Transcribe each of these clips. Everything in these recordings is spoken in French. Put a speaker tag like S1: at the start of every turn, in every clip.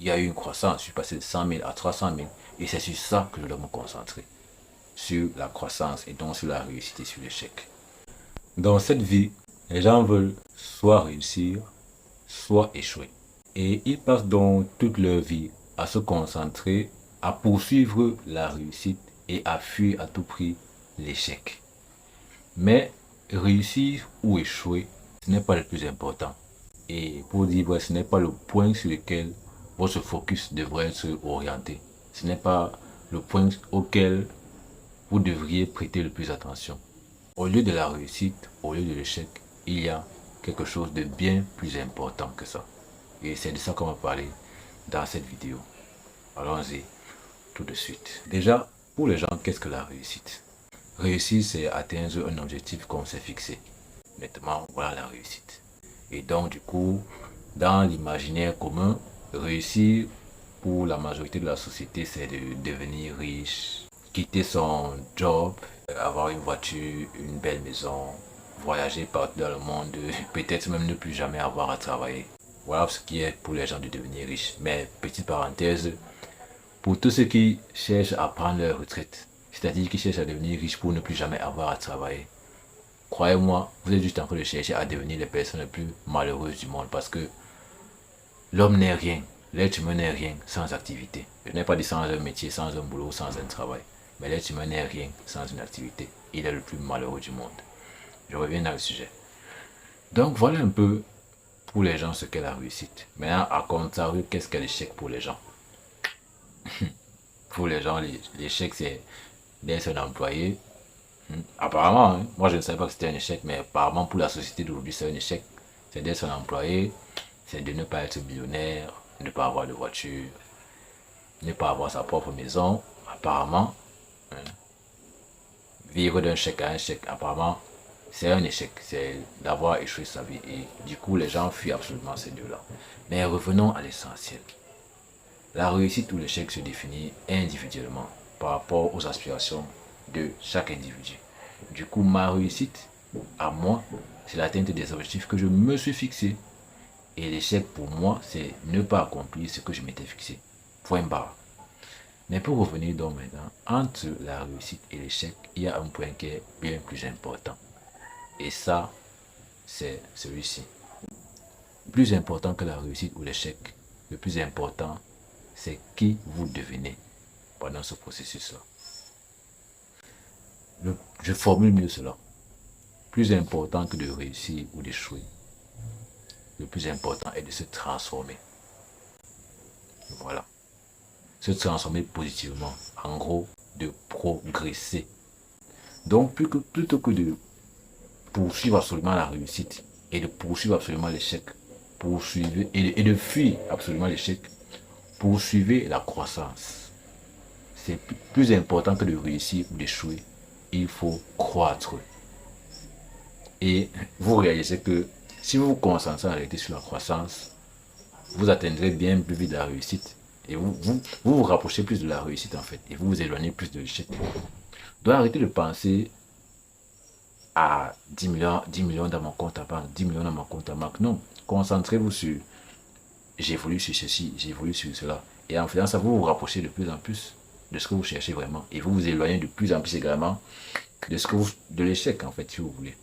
S1: il y a eu une croissance, je suis passé de 100 000 à 300 000, et c'est sur ça que je dois me concentrer, sur la croissance et donc sur la réussite et sur l'échec. Dans cette vie, les gens veulent soit réussir, soit échouer. Et ils passent donc toute leur vie à se concentrer, à poursuivre la réussite et à fuir à tout prix l'échec. Mais réussir ou échouer, ce n'est pas le plus important. Et pour dire vrai, ce n'est pas le point sur lequel votre focus devrait être orienté. Ce n'est pas le point auquel vous devriez prêter le plus attention. Au lieu de la réussite, au lieu de l'échec, il y a quelque chose de bien plus important que ça. Et c'est de ça qu'on va parler dans cette vidéo. Allons-y tout de suite. Déjà, pour les gens, qu'est-ce que la réussite? Réussir, c'est atteindre un objectif qu'on s'est fixé. Maintenant, voilà la réussite. Et donc, du coup, dans l'imaginaire commun, réussir pour la majorité de la société, c'est de devenir riche, quitter son job, avoir une voiture, une belle maison, voyager partout dans le monde, peut-être même ne plus jamais avoir à travailler. Voilà ce qui est pour les gens de devenir riches. Mais petite parenthèse, pour tous ceux qui cherchent à prendre leur retraite, c'est-à-dire qui cherchent à devenir riches pour ne plus jamais avoir à travailler, croyez-moi, vous êtes juste en train de chercher à devenir les personnes les plus malheureuses du monde parce que l'homme n'est rien, l'être humain n'est rien sans activité. Je n'ai pas dit sans un métier, sans un boulot, sans un travail. Mais l'être humain n'est rien sans une activité. Il est le plus malheureux du monde. Je reviens dans le sujet. Donc voilà un peu pour les gens ce qu'est la réussite. Maintenant, à contrario, qu'est-ce qu'est l'échec pour les gens? Pour les gens, l'échec c'est d'être un employé. Apparemment, hein, moi je ne savais pas que c'était un échec, mais apparemment pour la société d'aujourd'hui c'est un échec. C'est d'être un employé, c'est de ne pas être millionnaire, ne pas avoir de voiture, ne pas avoir sa propre maison. Apparemment, hein, vivre d'un chèque à un chèque, apparemment, c'est un échec. C'est d'avoir échoué sa vie. Et du coup, les gens fuient absolument ces deux-là. Mais revenons à l'essentiel. La réussite ou l'échec se définit individuellement par rapport aux aspirations de chaque individu. Du coup, ma réussite, à moi, c'est l'atteinte des objectifs que je me suis fixé. Et l'échec pour moi, c'est ne pas accomplir ce que je m'étais fixé. Point barre. Mais pour revenir donc maintenant, entre la réussite et l'échec, il y a un point qui est bien plus important. Et ça, c'est celui-ci. Plus important que la réussite ou l'échec, le plus important, c'est qui vous devenez pendant ce processus-là. Je formule mieux cela. Plus important que de réussir ou d'échouer, le plus important est de se transformer. Voilà. Se transformer positivement. En gros, de progresser. Donc, plutôt que de poursuivre absolument la réussite et de poursuivre absolument l'échec, poursuivez et de fuir absolument l'échec, poursuivez la croissance. C'est plus important que de réussir ou d'échouer. Il faut croître. Et vous réalisez que si vous vous concentrez en réalité sur la croissance, vous atteindrez bien plus vite la réussite. Et vous rapprochez plus de la réussite en fait. Et vous vous éloignez plus de l'échec. Donc arrêtez de penser à 10 millions dans mon compte à banque, 10 millions dans mon compte à banque. Non, concentrez-vous sur j'évolue sur ceci, j'évolue sur cela. Et en faisant ça, vous vous rapprochez de plus en plus de ce que vous cherchez vraiment. Et vous vous éloignez de plus en plus également de l'échec en fait, si vous voulez.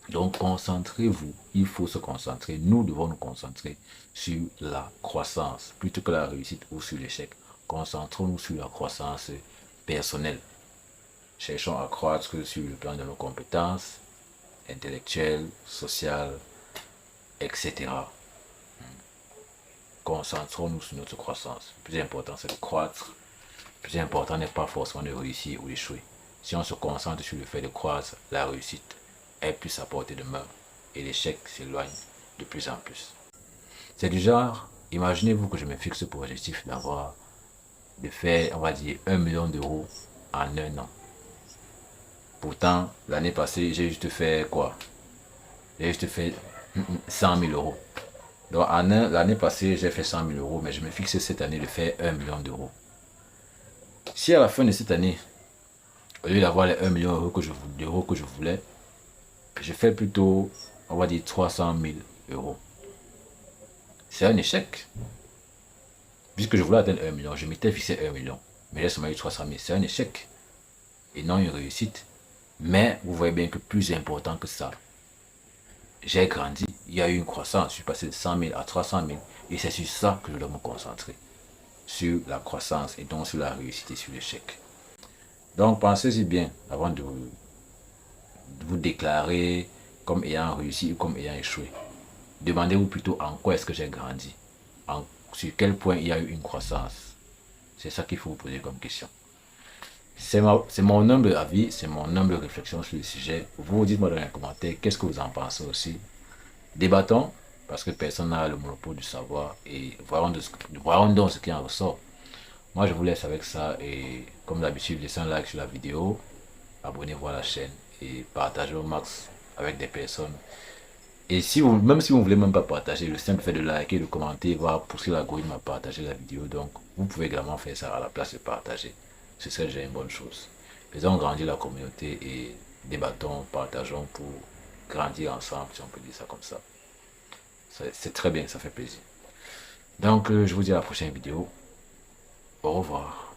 S1: Donc concentrez-vous, il faut se concentrer, nous devons nous concentrer sur la croissance plutôt que la réussite ou sur l'échec. Concentrons-nous sur la croissance personnelle. Cherchons à croître sur le plan de nos compétences intellectuelles, sociales, etc. Concentrons-nous sur notre croissance. Le plus important, c'est de croître. Le plus important n'est pas forcément de réussir ou d'échouer. Si on se concentre sur le fait de croître, la réussite est plus à portée de main et l'échec s'éloigne de plus en plus. C'est du genre, imaginez-vous que je me fixe pour objectif de faire, on va dire, 1 million d'euros en un an. Pourtant, l'année passée, j'ai juste fait quoi? J'ai juste fait 100 000 euros. Donc, l'année passée, j'ai fait 100 000 euros, mais je me fixe cette année de faire 1 million d'euros. Si à la fin de cette année, au lieu d'avoir les 1 million d'euros que je voulais, je fais plutôt, on va dire, 300 000 euros. C'est un échec. Puisque je voulais atteindre 1 million, je m'étais fixé 1 million. Mais j'ai seulement eu 300 000. C'est un échec et non une réussite. Mais vous voyez bien que plus important que ça, j'ai grandi. Il y a eu une croissance. Je suis passé de 100 000 à 300 000. Et c'est sur ça que je dois me concentrer. Sur la croissance et donc sur la réussite et sur l'échec. Donc pensez-y bien avant de vous déclarer comme ayant réussi ou comme ayant échoué. Demandez-vous plutôt en quoi est-ce que j'ai grandi. Sur quel point il y a eu une croissance. C'est ça qu'il faut vous poser comme question. C'est mon humble avis, c'est mon humble réflexion sur le sujet. Vous dites-moi dans les commentaires qu'est-ce que vous en pensez aussi. Débattons, parce que personne n'a le monopole du savoir et voyons donc ce qui en ressort. Moi, je vous laisse avec ça et comme d'habitude, laissez un like sur la vidéo, abonnez-vous à la chaîne et partagez au max avec des personnes. Et si vous, même si vous ne voulez même pas partager, le simple fait de liker, de commenter va pousser l'algorithme à partager la vidéo. Donc, vous pouvez également faire ça à la place de partager. Ce serait déjà une bonne chose. Faisons grandir la communauté et débattons, partageons pour grandir ensemble, si on peut dire ça comme ça. C'est très bien, ça fait plaisir. Donc, je vous dis à la prochaine vidéo. Au revoir.